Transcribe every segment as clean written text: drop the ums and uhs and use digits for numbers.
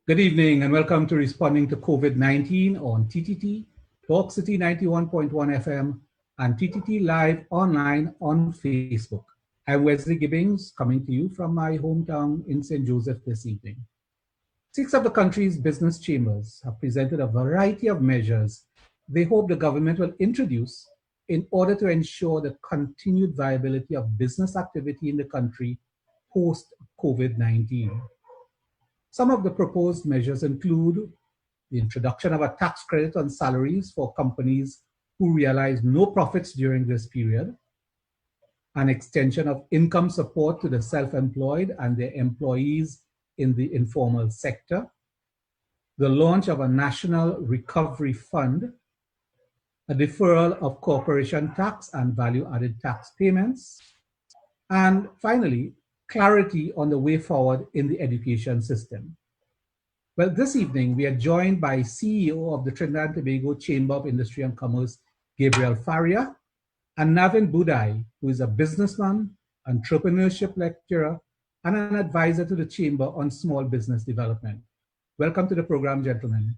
Good evening and welcome to Responding to COVID-19 on TTT, Talk City 91.1 FM, and TTT Live online on Facebook. I'm Wesley Gibbings, coming to you from my hometown in St. Joseph this evening. 6 of the country's business chambers have presented a variety of measures they hope the government will introduce in order to ensure the continued viability of business activity in the country post-COVID-19. Some of the proposed measures include the introduction of a tax credit on salaries for companies who realize no profits during this period, an extension of income support to the self-employed and their employees in the informal sector, the launch of a national recovery fund, a deferral of corporation tax and value-added tax payments, and finally, clarity on the way forward in the education system. Well, this evening, we are joined by CEO of the Trinidad and Tobago Chamber of Industry and Commerce, Gabriel Faria, and Navin Boodhai, who is a businessman, entrepreneurship lecturer, and an advisor to the Chamber on small business development. Welcome to the program, gentlemen.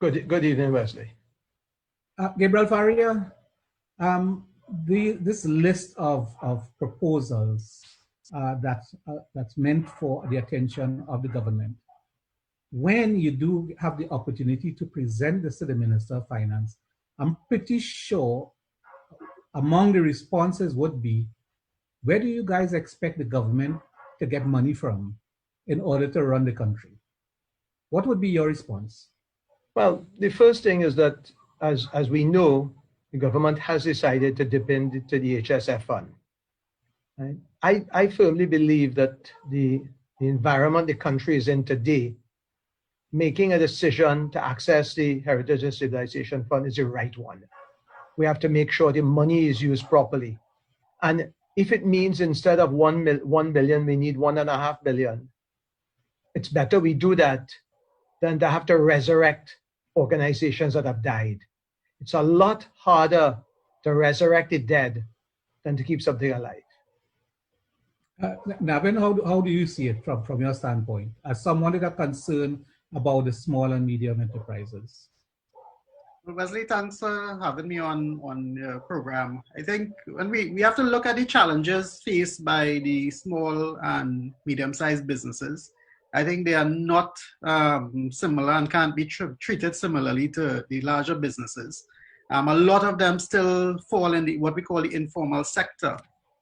Good evening, Wesley. Gabriel Faria, this list of proposals that's meant for the attention of the government, when you do have the opportunity to present this to the Minister of Finance, I'm pretty sure among the responses would be, where do you guys expect the government to get money from in order to run the country? What would be your response? Well, the first thing is that, as we know, the government has decided to dip into the HSF fund. Right? I firmly believe that the environment the country is in today, making a decision to access the Heritage and Civilization Fund is the right one. We have to make sure the money is used properly. And if it means instead of 1 billion, we need 1.5 billion, it's better we do that than to have to resurrect organizations that have died. It's a lot harder to resurrect the dead than to keep something alive. Navin, how do you see it from your standpoint, as someone that are concerned about the small and medium enterprises? Well, Wesley, thanks for having me on your program. I think when we have to look at the challenges faced by the small and medium-sized businesses, I think they are not similar and can't be treated similarly to the larger businesses. A lot of them still fall in what we call the informal sector,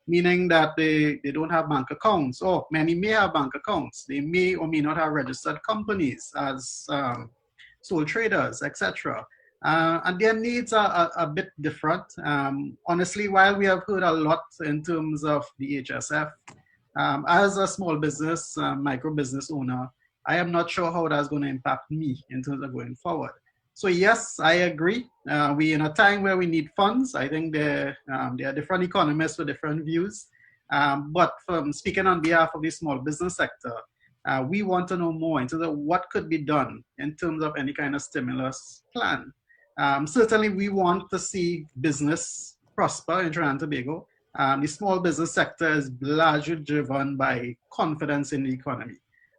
meaning that they don't have bank accounts, or many may have bank accounts. They may or may not have registered companies as sole traders, etc. And their needs are a bit different. Honestly, while we have heard a lot in terms of the HSF, as a small business, micro business owner, I am not sure how that's going to impact me in terms of going forward. So yes, I agree. We're in a time where we need funds. I think there are different economists with different views. But from speaking on behalf of the small business sector, we want to know more in terms of what could be done in terms of any kind of stimulus plan. Certainly, we want to see business prosper in Trinidad and Tobago. The small business sector is largely driven by confidence in the economy.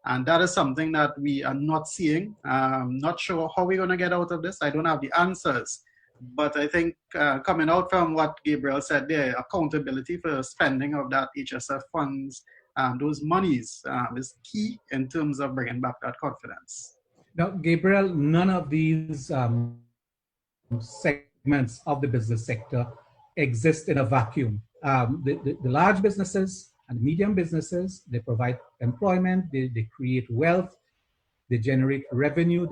And that is something that we are not seeing. Not sure how we're going to get out of this. I don't have the answers. But I think coming out from what Gabriel said there, accountability for spending of that HSF funds, those monies is key in terms of bringing back that confidence. Now, Gabriel, none of these segments of the business sector exist in a vacuum. The large businesses and medium businesses, they provide employment, they create wealth, they generate revenue,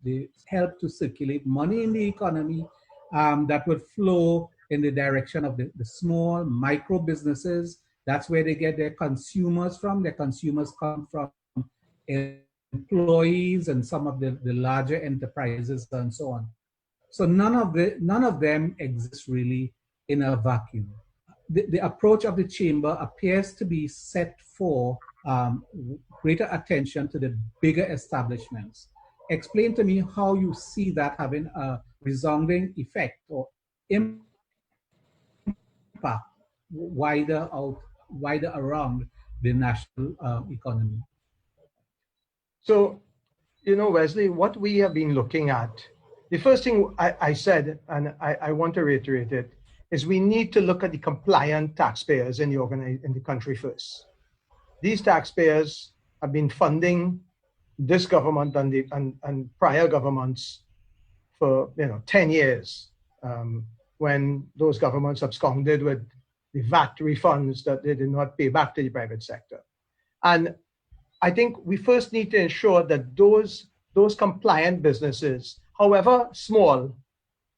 they help to circulate money in the economy that would flow in the direction of the small micro businesses. That's where they get their consumers from. Their consumers come from employees and some of the larger enterprises and so on. So none of them exist really in a vacuum. The approach of the chamber appears to be set for greater attention to the bigger establishments. Explain to me how you see that having a resounding effect or impact wider around the national economy. So, Wesley, what we have been looking at, the first thing I said, and I want to reiterate it, is we need to look at the compliant taxpayers in the country first. These taxpayers have been funding this government and prior governments for 10 years, when those governments absconded with the VAT refunds that they did not pay back to the private sector. And I think we first need to ensure that those compliant businesses, however small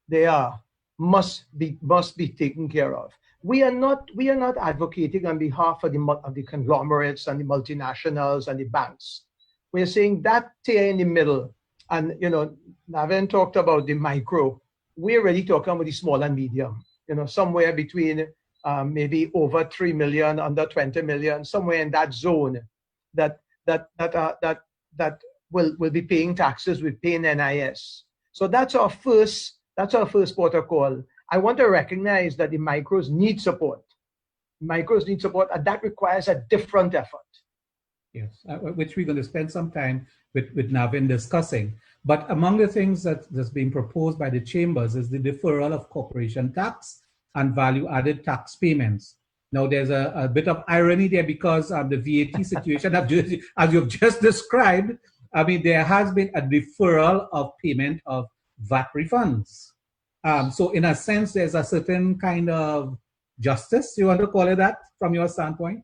they are, must be taken care of. We are not advocating on behalf of the conglomerates and the multinationals and the banks. We're saying that tier in the middle, and Navin talked about the micro. We're really talking about the small and medium. Somewhere between maybe over 3 million, under 20 million, somewhere in that zone, that will be paying taxes, will pay NIS. So that's our first port of call. I want to recognize that the micros need support. Micros need support, and that requires a different effort. Yes, which we're going to spend some time with Navin discussing. But among the things that's being proposed by the chambers is the deferral of corporation tax and value-added tax payments. Now, there's a bit of irony there because the VAT situation, as you've just described, I mean, there has been a deferral of payment of VAT refunds. So in a sense, there's a certain kind of justice, you want to call it that, from your standpoint?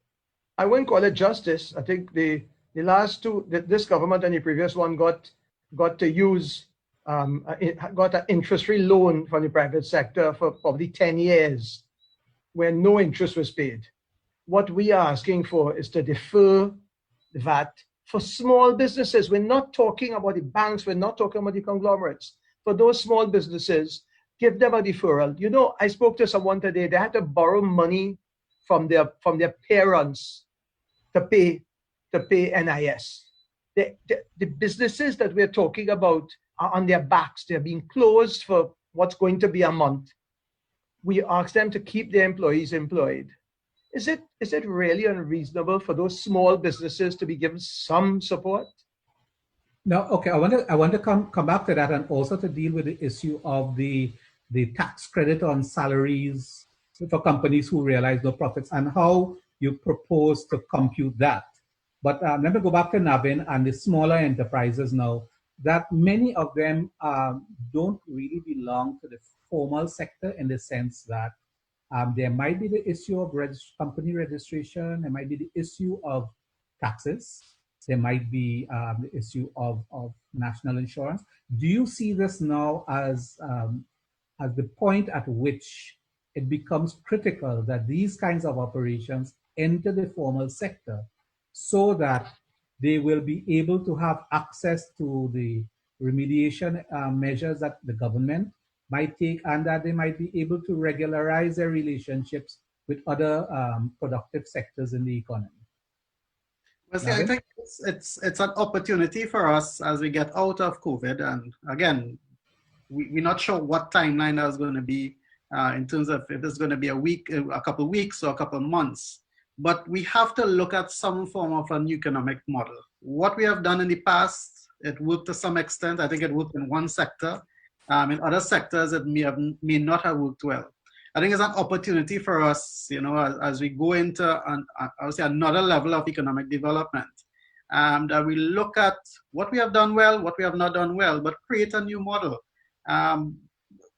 I wouldn't call it justice. I think the last two, this government and the previous one got to use, got an interest-free loan from the private sector for probably 10 years where no interest was paid. What we are asking for is to defer the VAT for small businesses. We're not talking about the banks. We're not talking about the conglomerates. For those small businesses, give them a deferral. I spoke to someone today. They had to borrow money from their parents to pay NIS. The businesses that we're talking about are on their backs. They're being closed for what's going to be a month. We ask them to keep their employees employed. Is it really unreasonable for those small businesses to be given some support? No, okay. I want to come back to that, and also to deal with the issue of the tax credit on salaries for companies who realize no profits and how you propose to compute that. But let me go back to Navin and the smaller enterprises now, that many of them don't really belong to the formal sector in the sense that there might be the issue of company registration, there might be the issue of taxes, there might be the issue of national insurance. Do you see this now as the point at which it becomes critical that these kinds of operations enter the formal sector so that they will be able to have access to the remediation measures that the government might take, and that they might be able to regularize their relationships with other productive sectors in the economy? Wesley, I think it's an opportunity for us as we get out of COVID. And again, we're not sure what timeline that's going to be in terms of if it's going to be a week, a couple of weeks, or a couple of months. But we have to look at some form of an economic model. What we have done in the past, it worked to some extent. I think it worked in one sector. In other sectors, it may not have worked well. I think it's an opportunity for us, as we go into I would say another level of economic development, that we look at what we have done well, what we have not done well, but create a new model.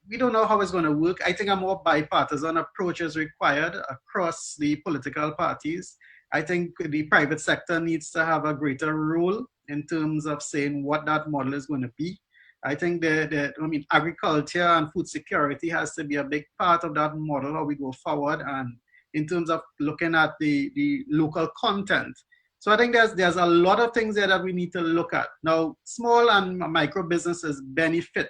We don't know how it's going to work. I think a more bipartisan approach is required across the political parties. I think the private sector needs to have a greater role in terms of saying what that model is going to be. I think agriculture and food security has to be a big part of that model, how we go forward, and in terms of looking at the local content. So I think there's a lot of things there that we need to look at. Now, small and micro businesses benefit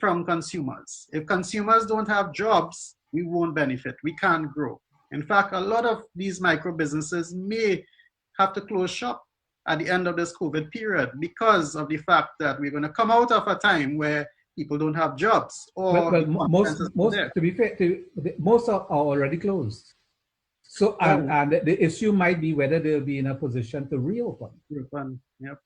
from consumers. If consumers don't have jobs, we won't benefit. We can't grow. In fact, a lot of these micro businesses may have to close shop at the end of this COVID period because of the fact that we're going to come out of a time where people don't have jobs. Or most to be fair, most are already closed. So and the issue might be whether they'll be in a position to reopen. Yep.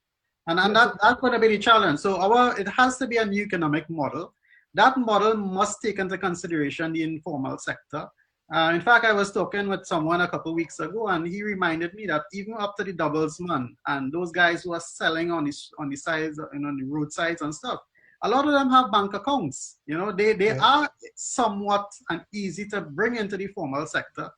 And that's going to be the challenge. So it has to be a new economic model. That model must take into consideration the informal sector. In fact, I was talking with someone a couple of weeks ago, and he reminded me that even up to the doublesman and those guys who are selling on the sides, on the roadsides and stuff, a lot of them have bank accounts. They are somewhat easy to bring into the formal sector.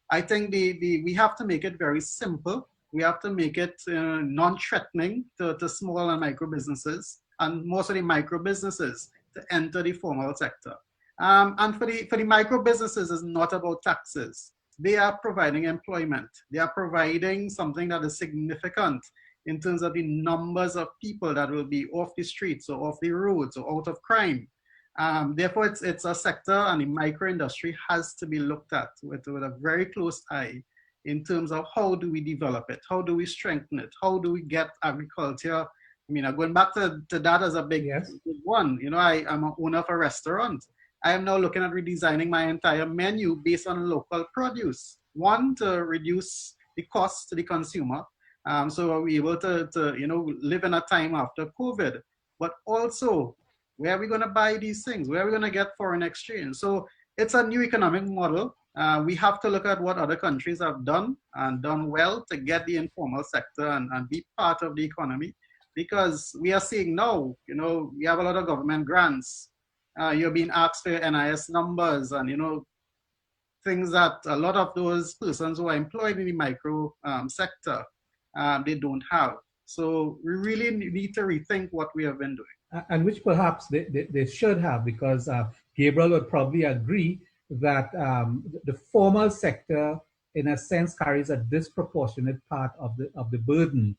I think we have to make it very simple. We have to make it non-threatening to small and micro businesses, and most of the micro businesses to enter the formal sector. And for the micro businesses, it's not about taxes. They are providing employment. They are providing something that is significant in terms of the numbers of people that will be off the streets or off the roads or out of crime. Therefore, it's a sector, and the micro industry has to be looked at with a very close eye in terms of how do we develop it? How do we strengthen it? How do we get agriculture? I mean, going back to that as a big one, I'm an owner of a restaurant. I am now looking at redesigning my entire menu based on local produce. One, to reduce the cost to the consumer. So we're able to live in a time after COVID. But also, where are we going to buy these things? Where are we going to get foreign exchange? So it's a new economic model. We have to look at what other countries have done and done well to get the informal sector and be part of the economy. Because we are seeing now, we have a lot of government grants. You're being asked for your NIS numbers and, things that a lot of those persons who are employed in the micro sector, they don't have. So we really need to rethink what we have been doing. And which perhaps they should have, because Gabriel would probably agree that the formal sector, in a sense, carries a disproportionate part of the burden.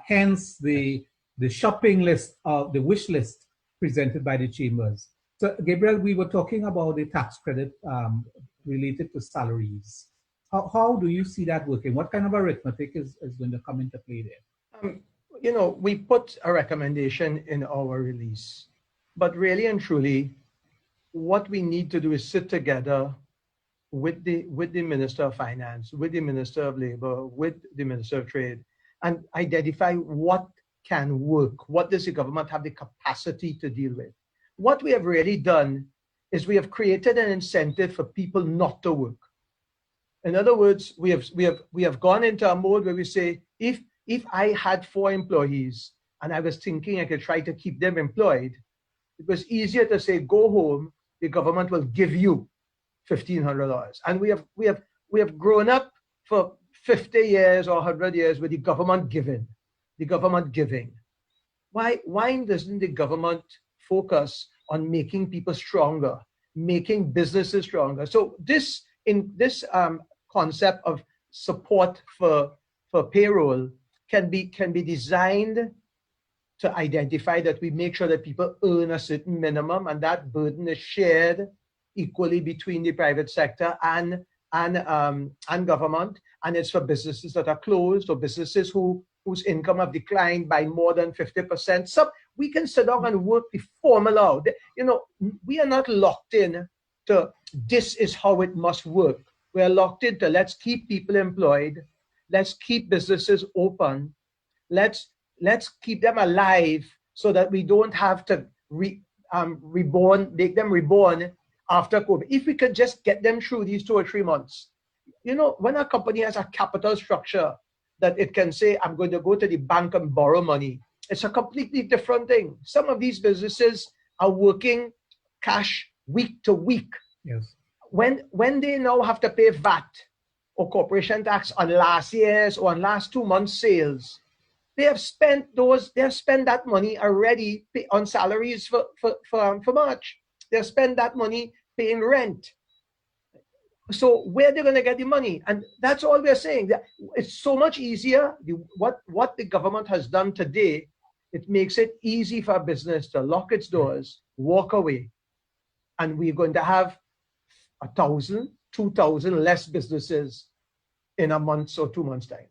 Hence the shopping list, the wish list presented by the chambers. So, Gabriel, we were talking about the tax credit related to salaries. How do you see that working? What kind of arithmetic is going to come into play there? We put a recommendation in our release, but really and truly, what we need to do is sit together with the Minister of Finance, with the Minister of Labor, with the Minister of Trade, and identify what can work. What does the government have the capacity to deal with? What we have really done is we have created an incentive for people not to work. In other words, we have gone into a mode where we say, if I had 4 employees and I was thinking I could try to keep them employed, it was easier to say, go home, the government will give you $1,500. And we have grown up for 50 years or 100 years with the government giving. Why doesn't the government focus on making people stronger, making businesses stronger? So this concept of support for payroll can be designed to identify that we make sure that people earn a certain minimum, and that burden is shared equally between the private sector and government, and it's for businesses that are closed or businesses whose income have declined by more than 50%. So we can sit down and work the formula out. We are not locked in to this is how it must work. We are locked into let's keep people employed, let's keep businesses open, let's keep them alive so that we don't have to make them reborn after COVID. If we could just get them through these 2 or 3 months. When a company has a capital structure that it can say, I'm going to go to the bank and borrow money, it's a completely different thing. Some of these businesses are working cash week to week. Yes. When they now have to pay VAT or corporation tax on last year's or on last 2 months' sales, they have spent that money already on salaries for March. They have spent that money paying rent. So where are they going to get the money? And that's all we're saying. That it's so much easier. What the government has done today, it makes it easy for a business to lock its doors, walk away, and we're going to have 1,000, 2,000 less businesses in a month or 2 months' time.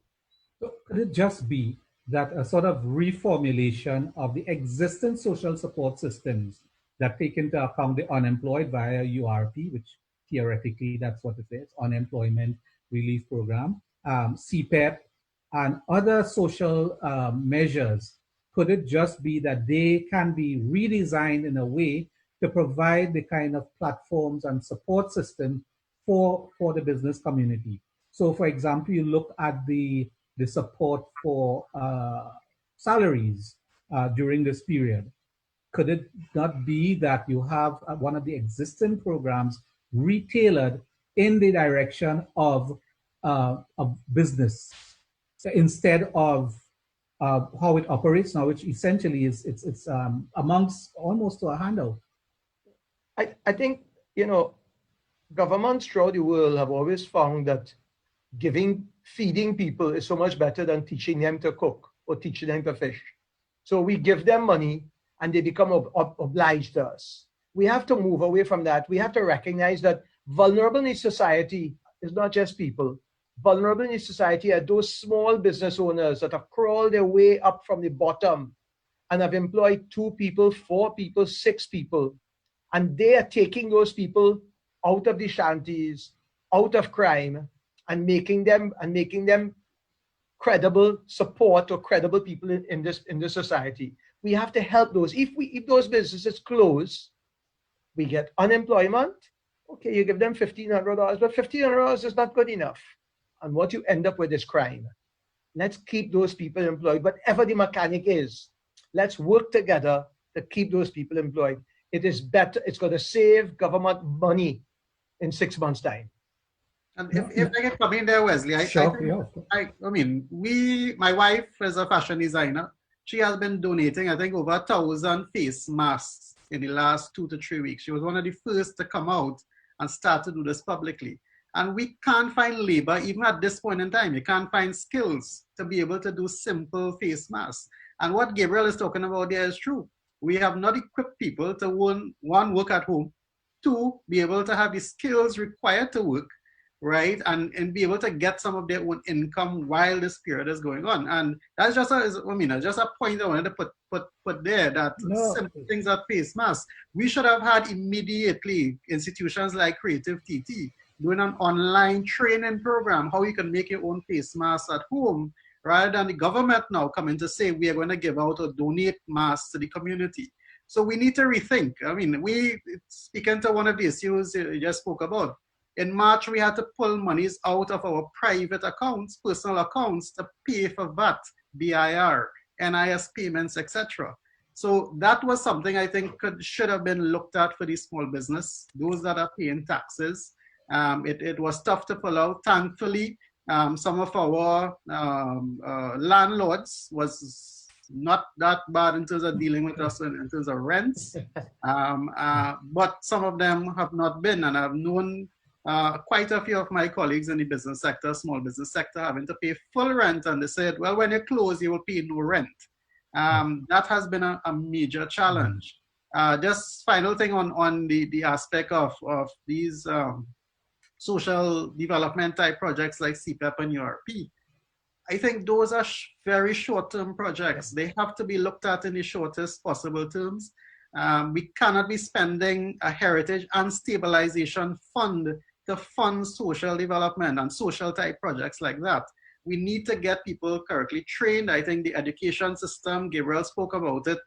So could it just be that a sort of reformulation of the existing social support systems that take into account the unemployed via URP, which theoretically that's what it is, Unemployment Relief Program, CPEP, and other social measures could it just be that they can be redesigned in a way to provide the kind of platforms and support system for the business community? So, for example, you look at the support for salaries during this period. Could it not be that you have one of the existing programs retailored in the direction of business instead of how it operates now, which essentially it's amounts almost to a handout? I think, governments throughout the world have always found that feeding people is so much better than teaching them to cook or teaching them to fish. So we give them money and they become obliged to us. We have to move away from that. We have to recognize that vulnerable in society is not just people. Vulnerable in society are those small business owners that have crawled their way up from the bottom and have employed 2 people, 4 people, 6 people. And they are taking those people out of the shanties, out of crime, and making them credible support or credible people in this society. We have to help those. If those businesses close, we get unemployment. Okay, you give them $1,500, but $1,500 is not good enough. And what you end up with is crime. Let's keep those people employed. Whatever the mechanic is, let's work together to keep those people employed. It is better. It's going to save government money in 6 months' time. And if I can come in there, Wesley, my wife is a fashion designer. She has been donating, I think, over 1,000 face masks in the last 2 to 3 weeks. She was one of the first to come out and start to do this publicly. And we can't find labor, even at this point in time. You can't find skills to be able to do simple face masks. And what Gabriel is talking about there is true. We have not equipped people to, one, work at home, 2, be able to have the skills required to work, right? And be able to get some of their own income while this period is going on. And that's just a point I wanted to put there, that simple things like face masks. We should have had immediately institutions like Creative TT doing an online training program, how you can make your own face masks at home, rather than the government now coming to say we are going to give out or donate masks to the community. So we need to rethink. Speaking to one of the issues you just spoke about, in March, we had to pull monies out of our private accounts, personal accounts, to pay for VAT, BIR, NIS payments, etc. So that was something I think should have been looked at for the small business, those that are paying taxes. It was tough to pull out. Thankfully, some of our landlords was not that bad in terms of dealing with us in terms of rents, but some of them have not been, and I've known quite a few of my colleagues in the business sector, small business sector, having to pay full rent, and they said, well, when you close, you will pay no rent. That has been a major challenge. Just final thing on the aspect of these social development type projects like CPEP and URP. I think those are very short-term projects. They have to be looked at in the shortest possible terms. We cannot be spending a heritage and stabilization fund to fund social development and social type projects like that. We need to get people correctly trained. I think the education system, Gabriel spoke about it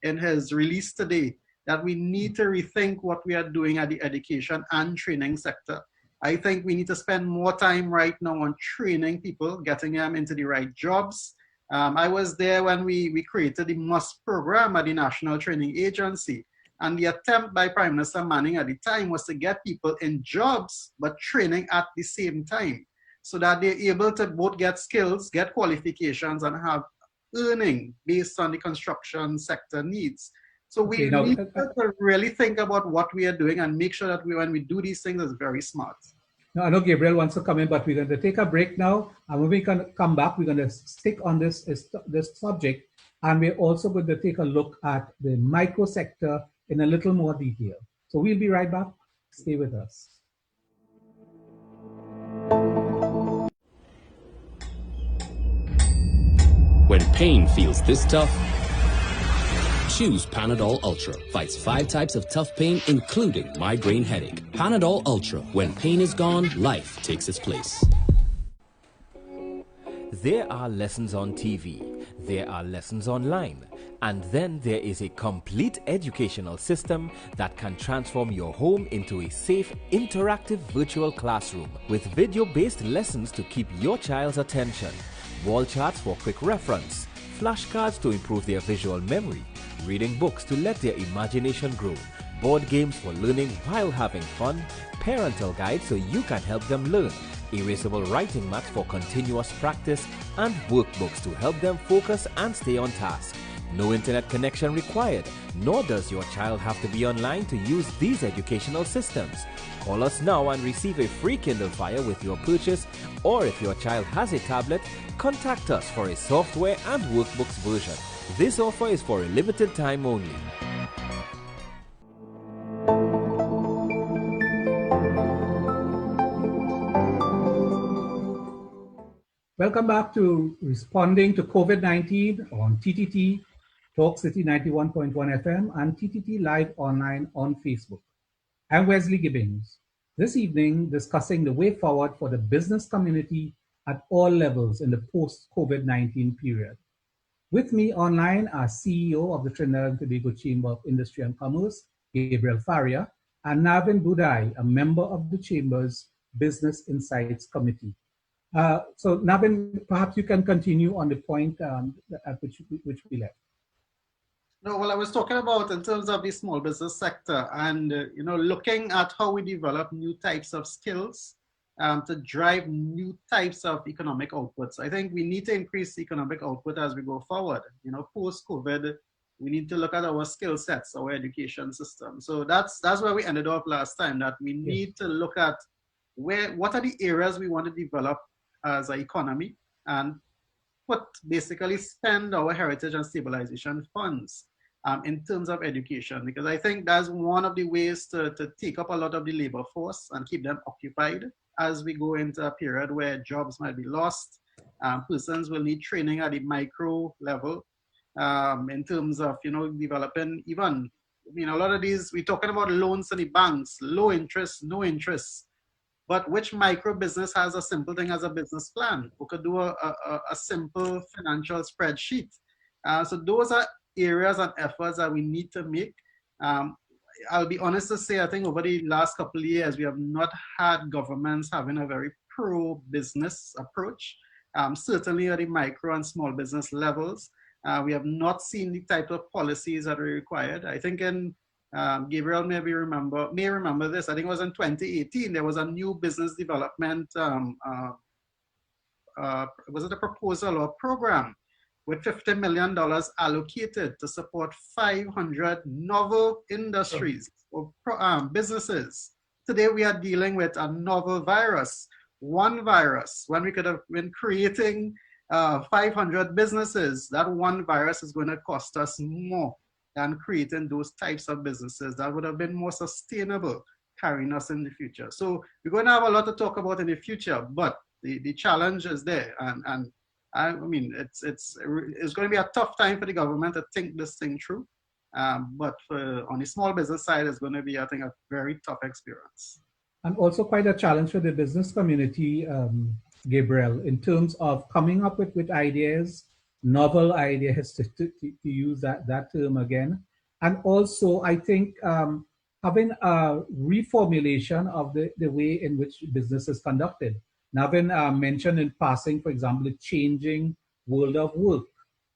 in his release today, that we need to rethink what we are doing at the education and training sector. I think we need to spend more time right now on training people, getting them into the right jobs. I was there when we created the MUST program at the National Training Agency. And the attempt by Prime Minister Manning at the time was to get people in jobs, but training at the same time, so that they're able to both get skills, get qualifications, and have earning based on the construction sector needs. So we need to really think about what we are doing and make sure that when we do these things, it's very smart. Now, I know Gabriel wants to come in, but we're going to take a break now. And when we can come back, we're going to stick on this subject. And we're also going to take a look at the micro sector in a little more detail. So we'll be right back. Stay with us. When pain feels this tough, choose Panadol Ultra. Fights 5 types of tough pain, including migraine headache. Panadol Ultra. When pain is gone, life takes its place. There are lessons on TV. There are lessons online, and then there is a complete educational system that can transform your home into a safe, interactive virtual classroom with video-based lessons to keep your child's attention, wall charts for quick reference, flashcards to improve their visual memory, reading books to let their imagination grow, board games for learning while having fun, parental guides so you can help them learn, erasable writing mats for continuous practice, and workbooks to help them focus and stay on task. No internet connection required, nor does your child have to be online to use these educational systems. Call us now and receive a free Kindle Fire with your purchase, or if your child has a tablet, contact us for a software and workbooks version. This offer is for a limited time only. Welcome back to Responding to COVID-19 on TTT, Talk City 91.1 FM, and TTT Live Online on Facebook. I'm Wesley Gibbings. This evening, discussing the way forward for the business community at all levels in the post-COVID-19 period. With me online are CEO of the Trinidad and Tobago Chamber of Industry and Commerce, Gabriel Faria, and Navin Boodhai, a member of the Chamber's Business Insights Committee. So Navin, perhaps you can continue on the point at which we left. No, well, I was talking about in terms of the small business sector and, looking at how we develop new types of skills to drive new types of economic outputs. I think we need to increase economic output as we go forward. Post-COVID, we need to look at our skill sets, our education system. So that's where we ended up last time, that we need to look at what are the areas we want to develop as an economy and basically spend our heritage and stabilization funds in terms of education, because I think that's one of the ways to take up a lot of the labor force and keep them occupied as we go into a period where jobs might be lost. Persons will need training at the micro level in terms of, developing even, a lot of these, we're talking about loans to the banks, low interest, no interest. But which micro business has a simple thing as a business plan? Who could do a simple financial spreadsheet? So those are areas and efforts that we need to make. I'll be honest to say, I think over the last couple of years, we have not had governments having a very pro-business approach, certainly at the micro and small business levels. We have not seen the type of policies that are required. I think Gabriel may remember this. I think it was in 2018. There was a new business development. Was it a proposal or program with $50 million allocated to support 500 novel industries or businesses? Today we are dealing with a novel virus. One virus. When we could have been creating 500 businesses, that one virus is going to cost us more than creating those types of businesses that would have been more sustainable carrying us in the future. So we're going to have a lot to talk about in the future, but the challenge is there. And I mean, it's going to be a tough time for the government to think this thing through. But on the small business side, it's going to be, I think, a very tough experience. And also quite a challenge for the business community, Gabriel, in terms of coming up with ideas, novel ideas, to use that term again. And also, I think having a reformulation of the way in which business is conducted. Navin mentioned in passing, for example, the changing world of work.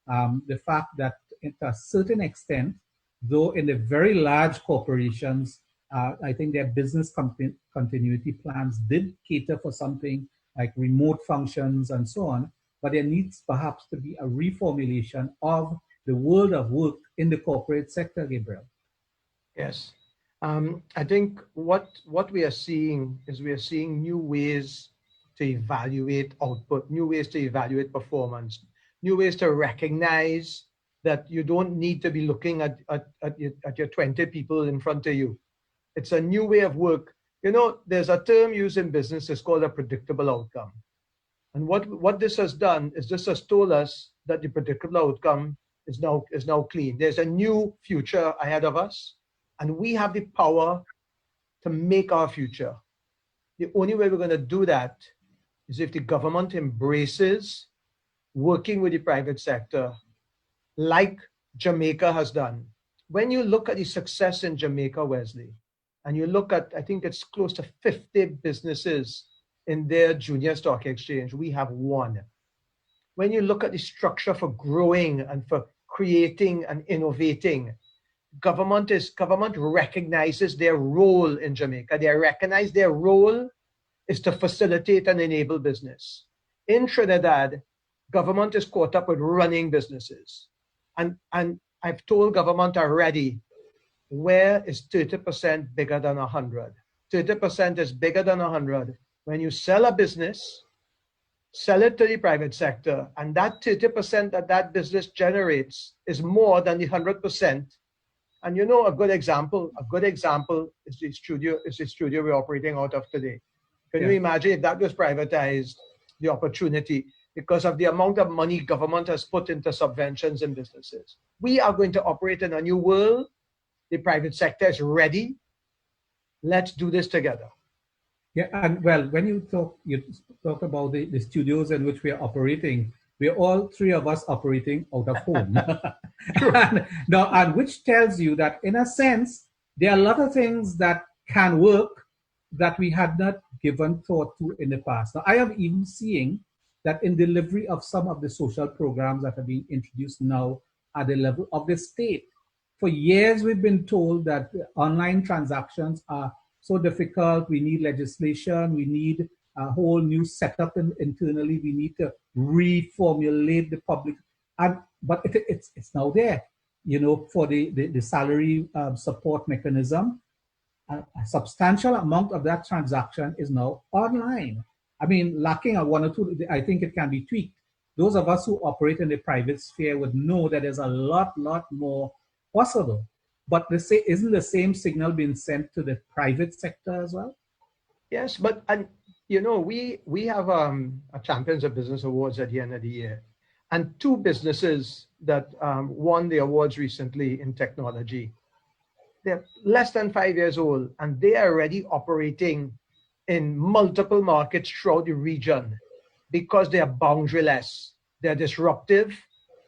The fact that to a certain extent, though in the very large corporations, I think their business continuity plans did cater for something like remote functions and so on, but there needs perhaps to be a reformulation of the world of work in the corporate sector, Gabriel. Yes. I think what we are seeing is we are seeing new ways to evaluate output, new ways to evaluate performance, new ways to recognize that you don't need to be looking at your 20 people in front of you. It's a new way of work. There's a term used in business, it's called a predictable outcome. And what this has done is this has told us that the predictable outcome is now clean. There's a new future ahead of us, and we have the power to make our future. The only way we're going to do that is if the government embraces working with the private sector, like Jamaica has done. When you look at the success in Jamaica, Wesley, and you look at, I think it's close to 50 businesses in their junior stock exchange, we have one. When you look at the structure for growing and for creating and innovating, government recognizes their role in Jamaica. They recognize their role is to facilitate and enable business. In Trinidad, government is caught up with running businesses. And I've told government already, where is 30% bigger than 100? 30% is bigger than 100. When you sell a business, sell it to the private sector, and that 30% that business generates is more than the 100%. And you know, a good example is the studio we're operating out of today. Can you imagine if that was privatized, the opportunity, because of the amount of money government has put into subventions in businesses? We are going to operate in a new world. The private sector is ready. Let's do this together. Yeah, and well, when you talk about the studios in which we are operating, we're all three of us operating out of home. and which tells you that, in a sense, there are a lot of things that can work that we had not given thought to in the past. Now, I am even seeing that in delivery of some of the social programs that are being introduced now at the level of the state. For years, we've been told that online transactions are so difficult. We need legislation. We need a whole new setup internally. We need to reformulate the public. But it's now there, you know, for the salary support mechanism. A substantial amount of that transaction is now online. I mean, lacking a one or two, I think it can be tweaked. Those of us who operate in the private sphere would know that there's a lot more possible. But isn't the same signal being sent to the private sector as well? Yes, but you know, we have a Champions of Business Awards at the end of the year, and two businesses that won the awards recently in technology. They're less than 5 years old, and they are already operating in multiple markets throughout the region because they are boundaryless, they're disruptive,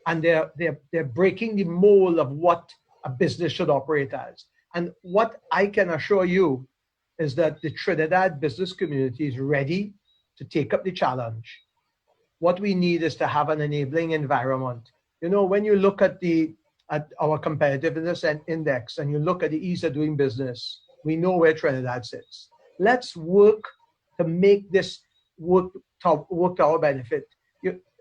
and they're breaking the mold of what a business should operate as. And what I can assure you is that the Trinidad business community is ready to take up the challenge. What we need is to have an enabling environment. You know, when you look at our competitiveness and index, and you look at the ease of doing business, we know where Trinidad sits. Let's work to make this work to our benefit.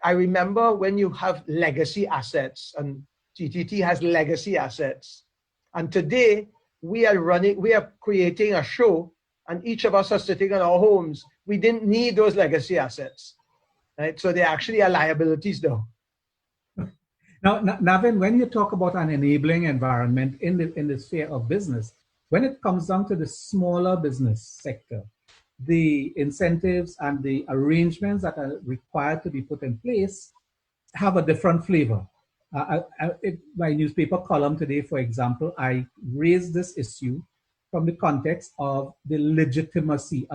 I remember when you have legacy assets, and TTT has legacy assets, and today we are creating a show, and each of us are sitting in our homes. We didn't need those legacy assets, right? So they actually are liabilities though. Now, Navin, when you talk about an enabling environment in the sphere of business, when it comes down to the smaller business sector, the incentives and the arrangements that are required to be put in place have a different flavor. In my newspaper column today, for example, I raised this issue from the context of the legitimacy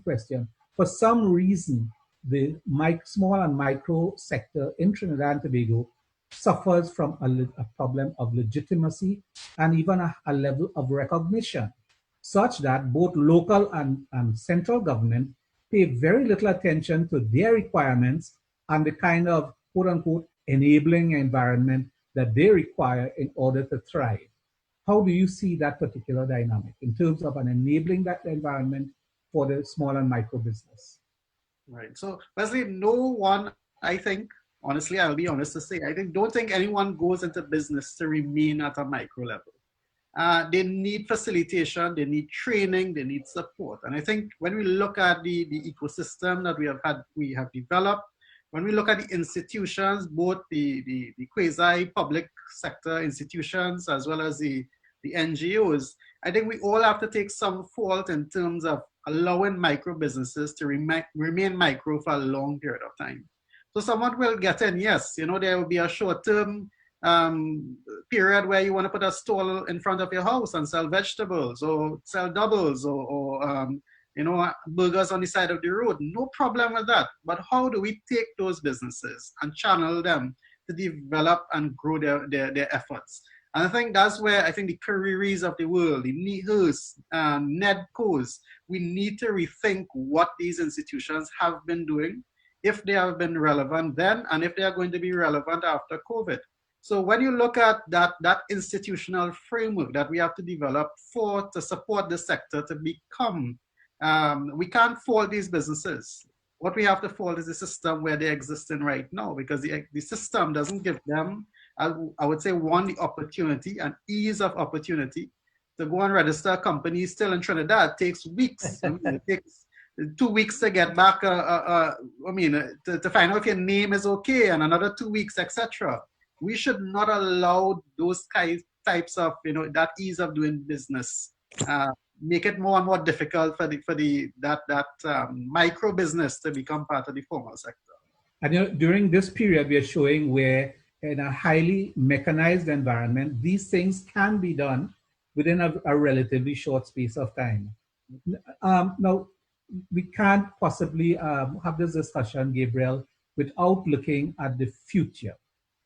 question. For some reason, the small and micro sector in Trinidad and Tobago suffers from a problem of legitimacy and even a level of recognition, such that both local and central government pay very little attention to their requirements and the kind of quote-unquote enabling environment that they require in order to thrive. How do you see that particular dynamic in terms of an enabling that environment for the small and micro business? Right. So, Wesley, no one, I think, honestly, I'll be honest to say, don't think anyone goes into business to remain at a micro level. They need facilitation, they need training, they need support. And I think when we look at the ecosystem that we have developed, when we look at the institutions, both the quasi-public sector institutions as well as the NGOs, I think we all have to take some fault in terms of allowing micro businesses to remain micro for a long period of time. So someone will get in, yes, you know, there will be a short-term period where you want to put a stall in front of your house and sell vegetables or sell doubles or burgers on the side of the road. No problem with that. But how do we take those businesses and channel them to develop and grow their efforts? And I think that's where I think the Careeries of the world, the NEHRs, NEDCOs, we need to rethink what these institutions have been doing, if they have been relevant then, and if they are going to be relevant after COVID. So when you look at that institutional framework that we have to develop to support the sector to become, we can't fault these businesses. What we have to fault is the system where they exist in right now, because the system doesn't give them, I would say, the opportunity and ease of opportunity to go and register a company still in Trinidad. Takes weeks. It takes 2 weeks to get back, to find out if your name is okay, and another 2 weeks, etc. We should not allow those types of, that ease of doing business, make it more and more difficult for that micro business to become part of the formal sector. And during this period, we are showing where in a highly mechanized environment, these things can be done within a relatively short space of time. Now, we can't possibly have this discussion, Gabriel, without looking at the future,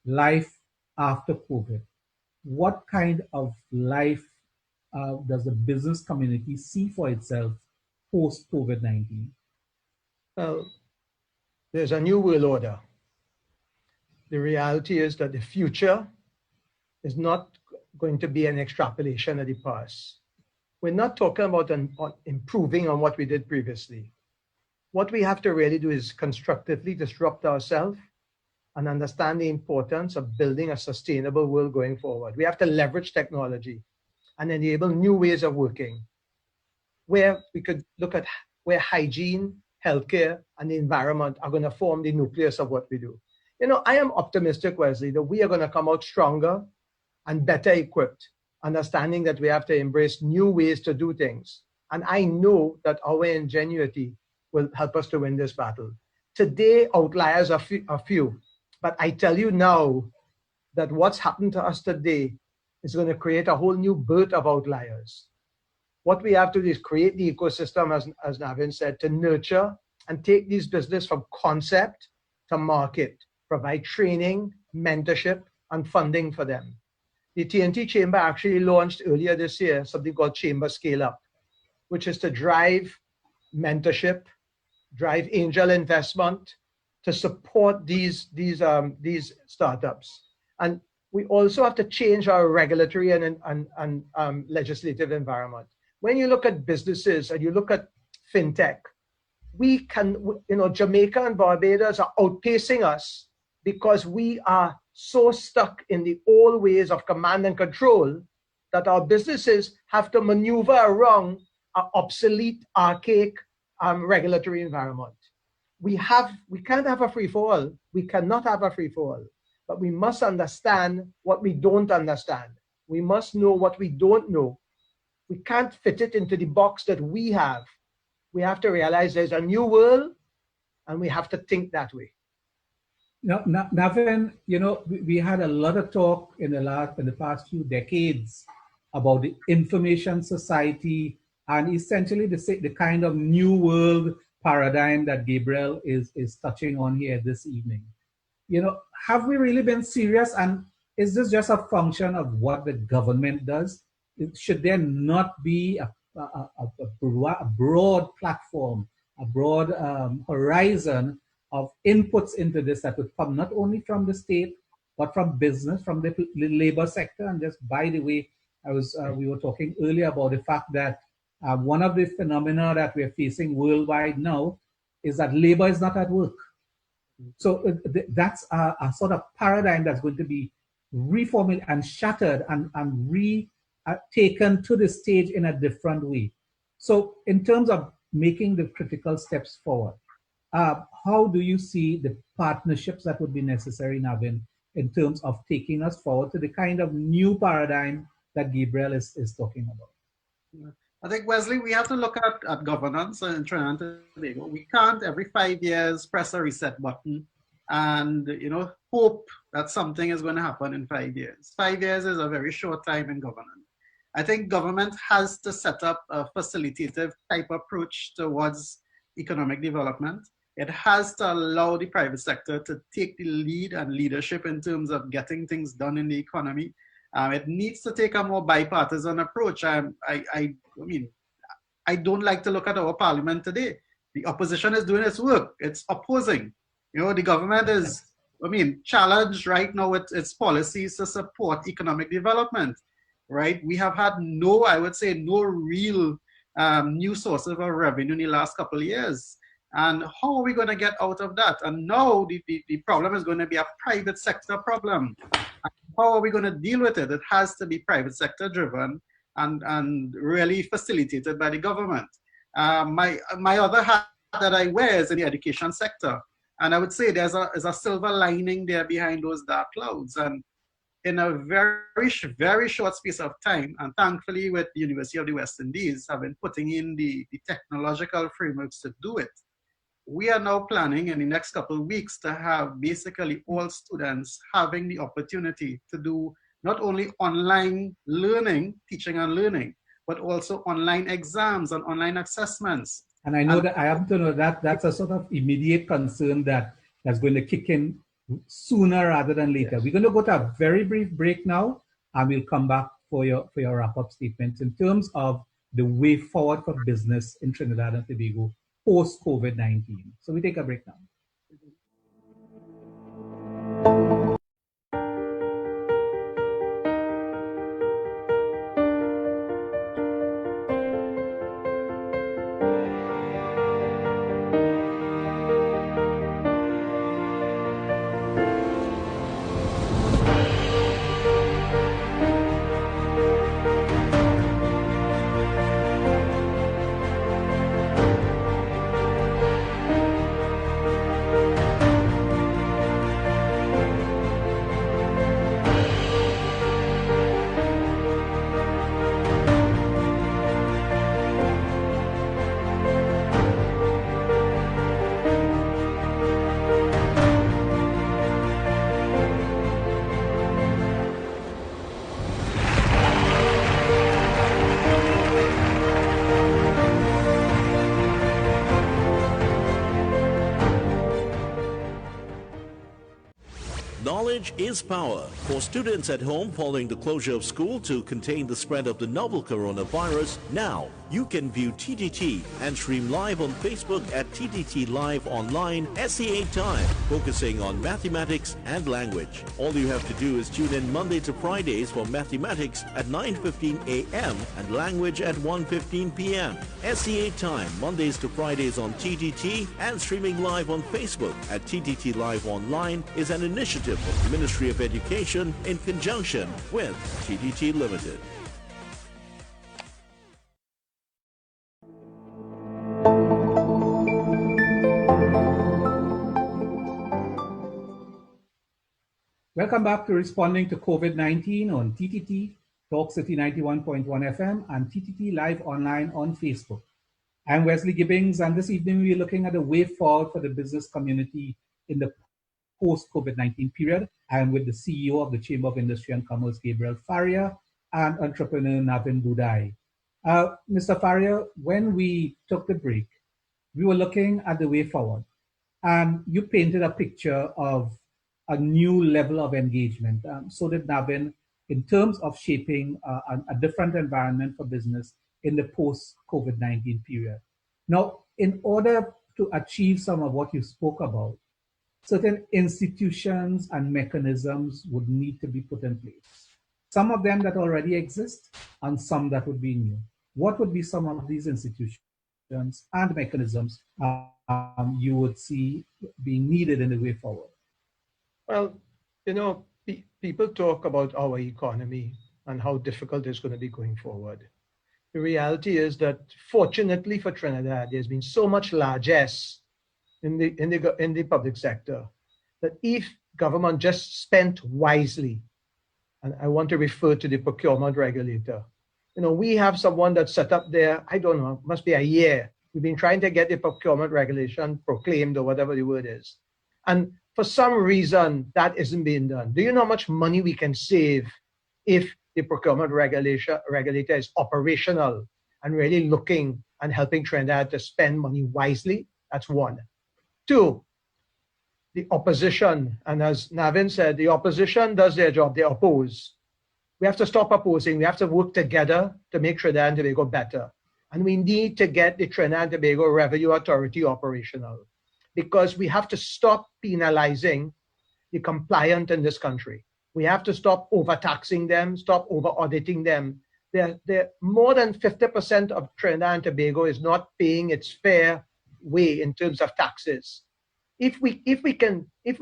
life after COVID. What kind of life does the business community see for itself post-COVID-19? Well, there's a new world order. The reality is that the future is not going to be an extrapolation of the past. We're not talking about improving on what we did previously. What we have to really do is constructively disrupt ourselves and understand the importance of building a sustainable world going forward. We have to leverage technology and enable new ways of working, where we could look at where hygiene, healthcare, and the environment are going to form the nucleus of what we do. I am optimistic, Wesley, that we are going to come out stronger and better equipped, understanding that we have to embrace new ways to do things. And I know that our ingenuity will help us to win this battle. Today, outliers are few, but I tell you now that what's happened to us today is going to create a whole new birth of outliers. What we have to do is create the ecosystem, as Navin said, to nurture and take these business from concept to market, provide training, mentorship, and funding for them. The TNT Chamber actually launched earlier this year something called Chamber Scale Up, which is to drive mentorship, drive angel investment to support these startups. And we also have to change our regulatory and legislative environment. When you look at businesses and you look at fintech, we can, Jamaica and Barbados are outpacing us because we are so stuck in the old ways of command and control that our businesses have to maneuver around an obsolete, archaic regulatory environment. We can't have a free-for-all. We cannot have a free-for-all. But we must understand what we don't understand. We must know what we don't know. We can't fit it into the box that we have. We have to realize there's a new world, and we have to think that way. Now, Navin, we had a lot of talk in the past few decades about the information society and essentially the kind of new world paradigm that Gabriel is touching on here this evening. Have we really been serious, and is this just a function of what the government does? Should there not be a broad platform, a broad horizon of inputs into this that would come not only from the state, but from business, from the labor sector? And just by the way, we were talking earlier about the fact that one of the phenomena that we're facing worldwide now is that labor is not at work. So that's a sort of paradigm that's going to be reformulated and shattered and taken to the stage in a different way. So in terms of making the critical steps forward, how do you see the partnerships that would be necessary, Navin, in terms of taking us forward to the kind of new paradigm that Gabriel is talking about? Yeah. I think, Wesley, we have to look at governance in Trinidad and Tobago. We can't every 5 years press a reset button and hope that something is going to happen in 5 years. 5 years is a very short time in governance. I think government has to set up a facilitative type approach towards economic development. It has to allow the private sector to take the lead and leadership in terms of getting things done in the economy. It needs to take a more bipartisan approach. I mean, I don't like to look at our parliament today. The opposition is doing its work. It's opposing. You know, the government is, challenged right now with its policies to support economic development, right? We have had no real new sources of revenue in the last couple of years. And how are we going to get out of that? And now the problem is going to be a private sector problem. How are we going to deal with it? It has to be private sector driven and really facilitated by the government. My other hat that I wear is in the education sector. And I would say there's a silver lining there behind those dark clouds. And in a very, very short space of time, and thankfully with the University of the West Indies have been putting in the technological frameworks to do it, we are now planning in the next couple of weeks to have basically all students having the opportunity to do not only online learning, teaching and learning, but also online exams and online assessments. And I know that I happen to know that that's a sort of immediate concern that's going to kick in sooner rather than later. Yes. We're going to go to a very brief break now, and we'll come back for your wrap-up statements in terms of the way forward for business in Trinidad and Tobago post-COVID-19. So we take a break now. Knowledge is power. For students at home following the closure of school to contain the spread of the novel coronavirus, now you can view TTT and stream live on Facebook at TTT Live Online SEA Time, focusing on mathematics and language. All you have to do is tune in Monday to Fridays for mathematics at 9:15 a.m. and language at 1:15 p.m. SEA Time, Mondays to Fridays on TTT and streaming live on Facebook at TTT Live Online is an initiative of the Ministry of Education in conjunction with TTT Limited. Welcome back to Responding to COVID-19 on TTT, Talk City 91.1 FM, and TTT Live Online on Facebook. I'm Wesley Gibbings, and this evening we're looking at a way forward for the business community in the post-COVID-19 period. I am with the CEO of the Chamber of Industry and Commerce, Gabriel Faria, and entrepreneur Navin Boodhai. Mr. Faria, when we took the break, we were looking at the way forward, and you painted a picture of a new level of engagement. So did Navin, in terms of shaping a different environment for business in the post-COVID-19 period. Now, in order to achieve some of what you spoke about, certain institutions and mechanisms would need to be put in place. Some of them that already exist and some that would be new. What would be some of these institutions and mechanisms you would see being needed in the way forward? Well, you know, people talk about our economy and how difficult it's going to be going forward. The reality is that, fortunately for Trinidad, there's been so much largesse in the public sector that if government just spent wisely, and I want to refer to the procurement regulator. You know, we have someone that's set up there, I don't know, must be a year. We've been trying to get the procurement regulation proclaimed or whatever the word is. And for some reason, that isn't being done. Do you know how much money we can save if the procurement regulator is operational and really looking and helping Trinidad to spend money wisely. That's one. Two, the opposition, and as Navin said, the opposition does their job, they oppose. We have to stop opposing. We have to work together to make Trinidad and Tobago better. And we need to get the Trinidad and Tobago Revenue Authority operational, because we have to stop penalizing the compliant in this country. We have to stop overtaxing them, stop over-auditing them. They're more than 50% of Trinidad and Tobago is not paying its fair way in terms of taxes. If we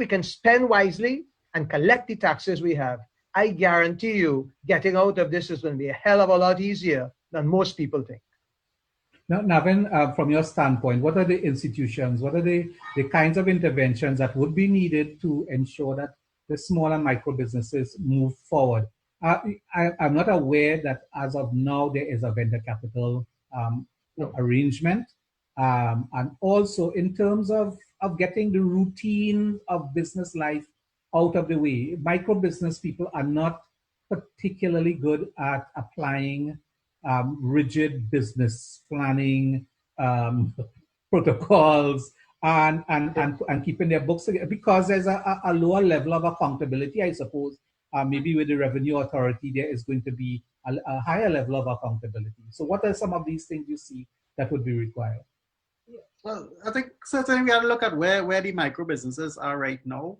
can spend wisely and collect the taxes we have, I guarantee you getting out of this is going to be a hell of a lot easier than most people think. Now, Navin, from your standpoint, what are the institutions, what are the kinds of interventions that would be needed to ensure that the small and micro businesses move forward? I'm not aware that as of now there is a vendor capital arrangement. And also in terms of getting the routine of business life out of the way, micro business people are not particularly good at applying rigid business planning protocols and keeping their books together, because there's a lower level of accountability, I suppose. Maybe with the Revenue Authority, there is going to be a higher level of accountability. So what are some of these things you see that would be required? Well, I think certainly we have to look at where the micro businesses are right now.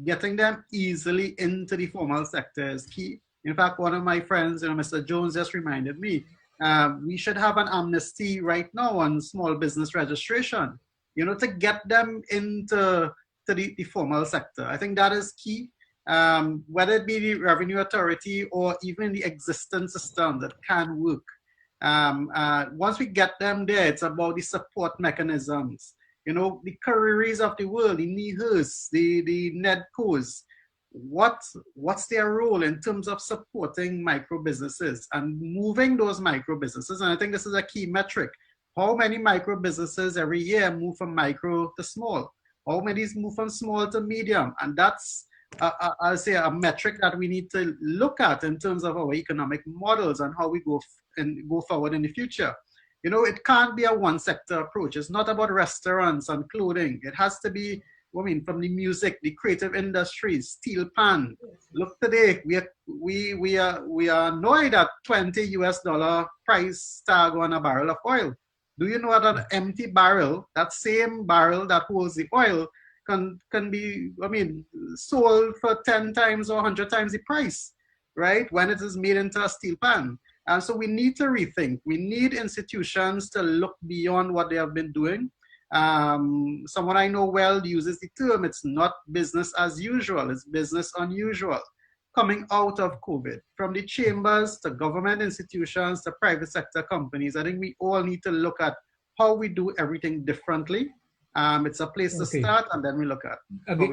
Getting them easily into the formal sector is key. In fact, one of my friends, Mr. Jones, just reminded me, we should have an amnesty right now on small business registration, to get them into the formal sector. I think that is key. Whether it be the Revenue Authority or even the existing system that can work. Once we get them there, it's about the support mechanisms. The careers of the world, the NIHUs, the NEDCOs, what's their role in terms of supporting micro businesses and moving those micro businesses? And I think this is a key metric. How many micro businesses every year move from micro to small? How many move from small to medium? And that's I'll say a metric that we need to look at in terms of our economic models and how we go forward in the future. It can't be a one sector approach. It's not about restaurants and clothing. It has to be, from the music, the creative industries, steel pan. Look today, we are annoyed at $20 price tag on a barrel of oil. Do you know that an empty barrel, that same barrel that holds the oil, can be, sold for 10 times or 100 times the price, right? When it is made into a steel pan. And so we need to rethink. We need institutions to look beyond what they have been doing. Someone I know well uses the term, it's not business as usual, it's business unusual. Coming out of COVID, from the chambers to government institutions to private sector companies, I think we all need to look at how we do everything differently. It's a place to start, and then we look at.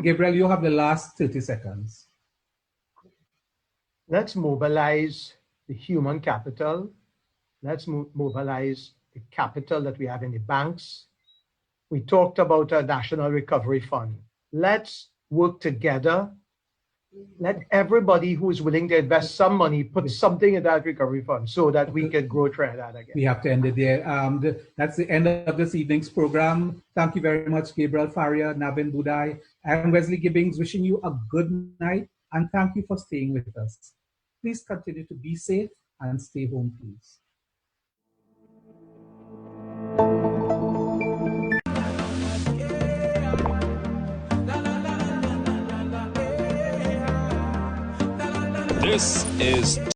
Gabriel, you have the last 30 seconds. Let's mobilize the human capital. Let's mobilize the capital that we have in the banks. We talked about a National Recovery Fund. Let's work together. Let everybody who is willing to invest some money put something in that recovery fund so that we can grow Trinidad again. We have to end it there. That's the end of this evening's program. Thank you very much, Gabriel, Faria, Navin, Boodhai, and Wesley Gibbings. Wishing you a good night, and thank you for staying with us. Please continue to be safe and stay home, please. This is